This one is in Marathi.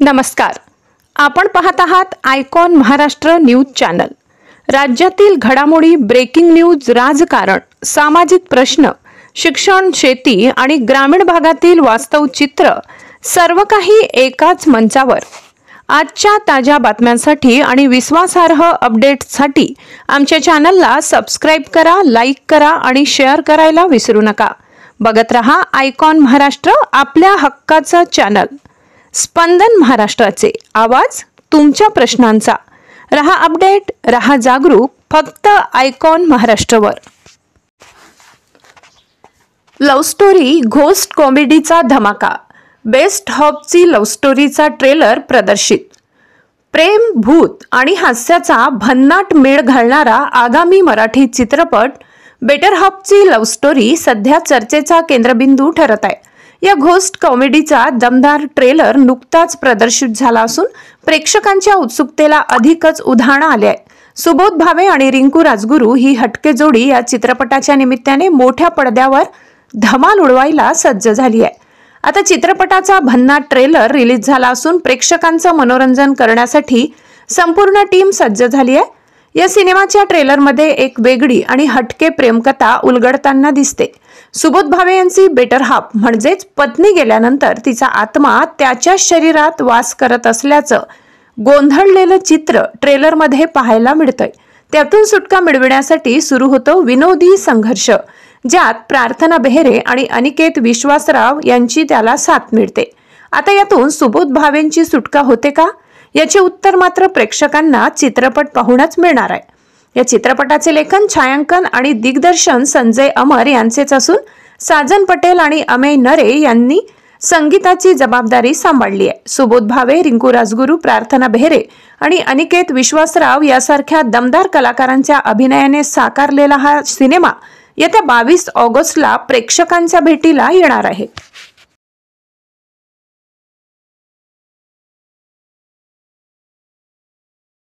नमस्कार. आपण पाहत आहात आयकॉन महाराष्ट्र न्यूज चॅनल. राज्यातील घडामोडी, ब्रेकिंग न्यूज, राजकारण, सामाजिक प्रश्न, शिक्षण, शेती आणि ग्रामीण भागातील वास्तव चित्र सर्व काही एकाच मंचावर. आजच्या ताज्या बातम्यांसाठी आणि विश्वासार्ह अपडेट्ससाठी आमच्या चॅनलला सबस्क्राइब करा, लाईक करा आणि शेअर करायला विसरू नका. बघत रहा आयकॉन महाराष्ट्र, आपल्या हक्काचं चॅनल. स्पंदन महाराष्ट्राचे आवाज, तुमच्या प्रश्नांचा. रहा अपडेट, रहा जागरूक, फक्त आयकॉन महाराष्ट्रवर. लव्ह स्टोरी घोस्ट कॉमेडीचा धमाका. बेस्ट हॉपची लव्ह स्टोरीचा ट्रेलर प्रदर्शित. प्रेम, भूत आणि हास्याचा भन्नाट मेळ घालणारा आगामी मराठी चित्रपट बेटर हॉपची लव्ह स्टोरी सध्या चर्चेचा केंद्रबिंदू ठरत आहे. या घोस्ट कॉमेडीचा दमदार ट्रेलर नुकताच प्रदर्शित झाला असून प्रेक्षकांच्या उत्सुकतेला अधिकच उधाण आले आहे. सुबोध भावे आणि रिंकू राजगुरू ही हटके जोडी या चित्रपटाच्या निमित्ताने मोठ्या पडद्यावर धमाल उडवायला सज्ज झाली आहे. आता चित्रपटाचा भन्नाट ट्रेलर रिलीज झाला असून प्रेक्षकांचं मनोरंजन करण्यासाठी संपूर्ण टीम सज्ज झाली आहे. या सिनेमाच्या ट्रेलरमध्ये एक वेगळी आणि हटके प्रेमकथा उलगडताना दिसते. सुबोध भावे यांची बेटर हाफ म्हणजेच पत्नी गेल्यानंतर तिचा आत्मा त्याच्या शरीरात वास करत असल्याचं गोंधळलेलं चित्र ट्रेलरमध्ये पाहायला मिळतंय. त्यातून सुटका मिळविण्यासाठी सुरू होतो विनोदी संघर्ष, ज्यात प्रार्थना बेहरे आणि अनिकेत विश्वासराव यांची त्याला साथ मिळते. आता यातून सुबोध भावेंची सुटका होते का, याचे उत्तर मात्र प्रेक्षकांना चित्रपट पाहूनच मिळणार आहे. या चित्रपटाचे लेखन, छायांकन आणि दिग्दर्शन संजय अमर यांचेच असून साजन पटेल आणि अमेय नरे यांनी संगीताची जबाबदारी सांभाळली आहे. सुबोध भावे, रिंकू राजगुरू, प्रार्थना बेहरे आणि अनिकेत विश्वासराव यासारख्या दमदार कलाकारांच्या अभिनयाने साकारलेला हा सिनेमा येत्या 22 ऑगस्टला प्रेक्षकांच्या भेटीला येणार आहे.